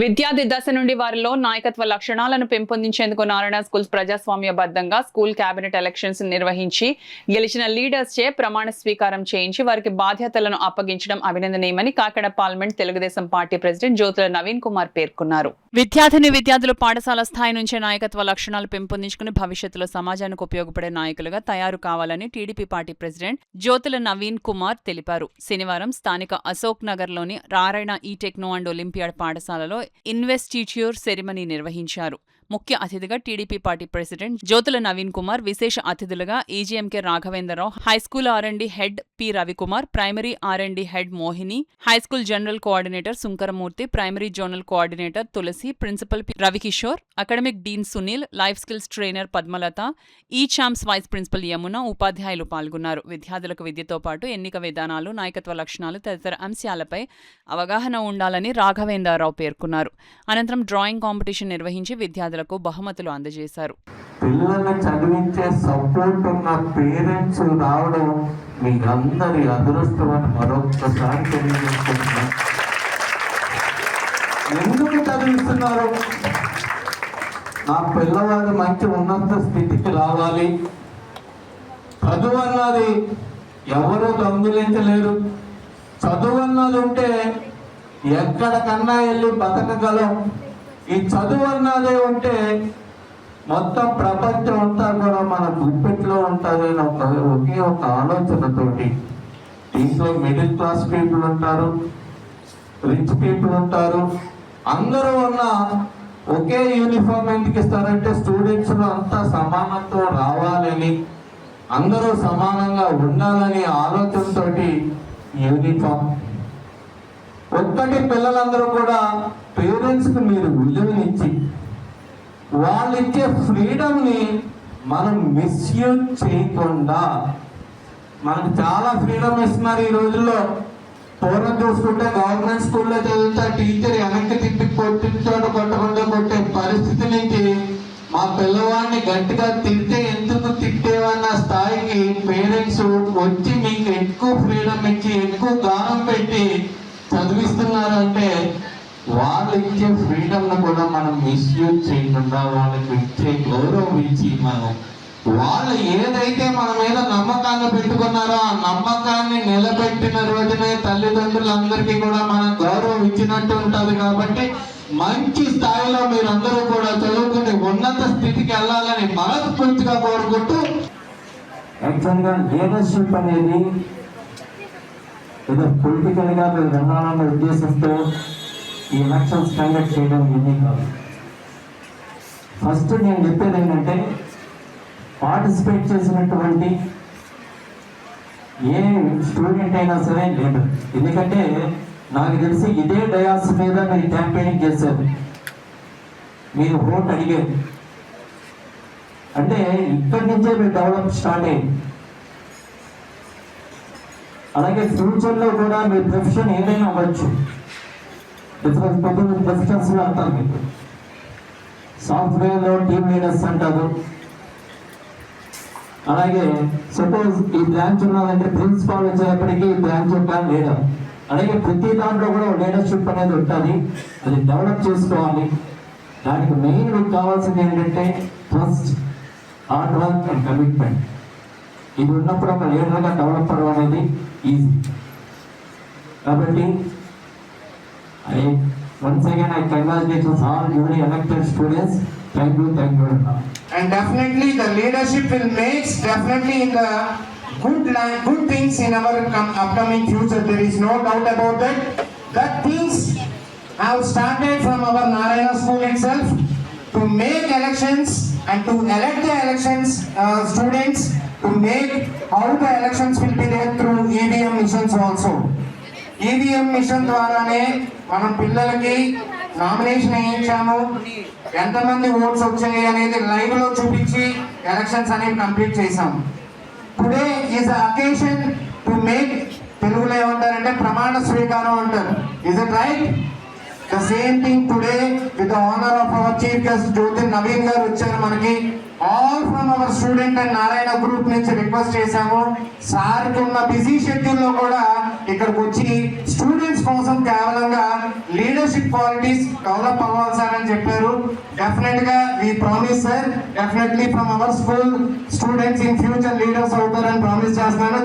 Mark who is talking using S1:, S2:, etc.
S1: విద్యార్థి దశ నుండి వారిలో నాయకత్వ లక్షణాలను పెంపొందించేందుకు నారాయణ స్కూల్స్ ప్రజాస్వామ్యబద్ధంగా స్కూల్ కేబినెట్ ఎలక్షన్స్ నిర్వహించి గెలిచిన లీడర్స్ చే ప్రమాణ స్వీకారం చేయించి వారికి బాధ్యతలను అప్పగించడం అభినందనీయమని Kakinada parliament Telugu Desam party president Jyothula Naveen Kumar పేర్కొన్నారు. విద్యార్థులు పాఠశాల స్థాయి నుంచే నాయకత్వ లక్షణాలు పెంపొందించుకుని భవిష్యత్తులో సమాజానికి ఉపయోగపడే నాయకులుగా తయారు కావాలని TDP party president Jyothula Naveen Kumar తెలిపారు. శనివారం స్థానిక అశోక్ నగర్లోని నారాయణ ఈ టెక్నో అండ్ ఒలింపియాడ్ పాఠశాలలో ఇన్వెస్టిట్యూర్ సెరిమనీ నిర్వహించారు. ముఖ్య అతిథిగా TDP party president Jyothula Naveen Kumar, విశేష అతిథులుగా EGMK Raghavendrarao, high school R and D head P Ravikumar, primary R and D head Mohini, high school general coordinator Sunkaramurthy, primary zonal coordinator Tulasi, principal P Ravikishore, academic dean Sunil, life skills trainer Padmalatha, E champs vice principal Yamuna, ఉపాధ్యాయులు పాల్గొన్నారు. విద్యార్థులకు విద్యతో పాటు ఎన్నిక విధానాలు, నాయకత్వ లక్షణాలు తదితర అంశాలపై అవగాహన ఉండాలని రాఘవేంద్రరావు పేర్కొన్నారు. అనంతరం డ్రాయింగ్ కాంపిటీషన్ నిర్వహించి విద్యార్థులకు బహుమతులు అందజేశారు.
S2: పిల్లల్ని చదివించే సపోర్ట్ ఉన్న పేరెంట్స్ రావడం మీ అందరి అదృష్టం అని మరొకసారి తెలియజేస్తున్నాను. ఎందుకు చదివిస్తున్నారు? నా పిల్లవాడు మంచి ఉన్నత స్థితికి రావాలి. చదువు అన్నది ఎవరు దొంగిలించలేరు. చదువు అన్నది ఉంటే ఎక్కడికన్నా వెళ్ళి బతకగలం. ఈ చదువు అన్నదే ఉంటే మొత్తం ప్రపంచం అంతా కూడా మన గుప్పెట్లో ఉంటుంది అని ఒకే ఒక ఆలోచనతోటి దీంట్లో మిడిల్ క్లాస్ పీపుల్ ఉంటారు, రిచ్ పీపుల్ ఉంటారు. అందరూ ఉన్న ఒకే యూనిఫామ్ ఎందుకు ఇస్తారంటే స్టూడెంట్స్లో అంతా సమానత్వం రావాలని, అందరూ సమానంగా ఉండాలని ఆలోచనతోటి యూనిఫామ్. ఒక్కటి పిల్లలందరూ కూడా పేరెంట్స్కి మీరు విలువనిచ్చి వాళ్ళు ఇచ్చే ఫ్రీడమ్ని మనం మిస్యూజ్ చేయకుండా, మనకు చాలా ఫ్రీడమ్ ఇస్తున్నారు ఈ రోజుల్లో. పూర్వం చూసుకుంటే గవర్నమెంట్ స్కూల్లో చదివితే టీచర్ వెనక్కి తిప్పి కొట్టించోట కొట్టకుండా కొట్టే పరిస్థితి నుంచి మా పిల్లవాడిని గట్టిగా తిడితే ఎందుకు తిట్టేవన్న స్థాయికి పేరెంట్స్ వచ్చి మీకు ఎక్కువ ఫ్రీడమ్ ఇచ్చి ఎక్కువ గానం పెట్టి చదివిస్తున్నారంటే వాళ్ళు ఇచ్చే ఫ్రీడమ్ను కూడా మనం మిస్యూజ్ చేయకుండా వాళ్ళకి ఇచ్చే గౌరవం ఇచ్చి మనం వాళ్ళు ఏదైతే మన మీద నమ్మకాన్ని పెట్టుకున్నారో ఆ నమ్మకాన్ని నిలబెట్టిన రోజునే తల్లిదండ్రులందరికీ కూడా మనం గౌరవం ఇచ్చినట్టు ఉంటుంది. కాబట్టి మంచి స్థాయిలో మీరందరూ కూడా చదువుకుని ఉన్నత స్థితికి వెళ్ళాలని మనస్ఫూర్తిగా కోరుకుంటూ, యాక్చువల్గా లీడర్షిప్ అనేది ఏదో పొలిటికల్గా మీరు వెళ్ళాలన్న ఉద్దేశంతో ఈ ఎలక్షన్స్ కండక్ట్ చేయడం ఇది కాదు. ఫస్ట్ నేను చెప్పేది ఏంటంటే పార్టిసిపేట్ చేసినటువంటి ఏ స్టూడెంట్ అయినా సరే లీడర్. ఎందుకంటే నాకు తెలిసి ఇదే డయాస్ మీద మీరు క్యాంపెయినింగ్ చేశారు, మీరు ఓట్ అడిగారు అంటే ఇక్కడి నుంచే మీరు డెవలప్ స్టార్ట్ అయ్యింది. అలాగే ఫ్యూచర్లో కూడా మీ ప్రొఫెషన్ ఏదైనా అవ్వచ్చు. డిఫరెన్స్ పొద్దున్న ప్రొఫెషన్స్లో అంటారు, మీకు సాఫ్ట్వేర్లో టీమ్ లీడర్స్ అంటారు. అలాగే సపోజ్ ఈ బ్రాంచ్ ఉన్నదంటే ప్రిన్సిపాల్ వచ్చేటప్పటికీ ఈ బ్రాంచ్ యొక్క లీడర్. అలాగే ప్రతి దాంట్లో కూడా లీడర్షిప్ అనేది ఉంటుంది, అది డెవలప్ చేసుకోవాలి. దానికి మెయిన్ మీకు కావాల్సింది ఏంటంటే trust, hard work and commitment. ఇది ఉన్నప్పుడు ఒక లీడర్గా డెవలప్ అవ్వడం అనేది ఈజీ. కాబట్టి once again I congratulate all newly elected students. Thank you.
S3: And definitely the leadership will make definitely in the good things in our upcoming future. There is no doubt about that. That things have started from our Narayana school itself to make elections and to elect the elections students, to make how the elections will be there through EVM missions also. EVM mission ద్వారానే మనం పిల్లలకి nomination వేయించాము, ఎంతమంది oats వచ్చాయి అనేది live లో చూపించి elections అనేవి complete చేసాము. Today is occasion to make, తెలుగులో ఏమంటారంటే ప్రమాణ స్వీకారం అంటారు. Is it right? The same thing today with the honour of our chief guest Jyothi Naveen garu వచ్చారు మనకి. All from our student and Narayana group నుంచి రిక్వెస్ట్ చేశాము. సార్కి ఉన్న బిజీ షెడ్యూల్ లో కూడా ఇక్కడికి వచ్చి స్టూడెంట్స్ కోసం కేవలంగా లీడర్షిప్ క్వాలిటీస్ డెవలప్ అవ్వాలి సార్ అని చెప్పారు. డెఫినెట్ గా we promise sir, definitely from our school students in future leaders అవుతారని ప్రామిస్ చేస్తున్నాను.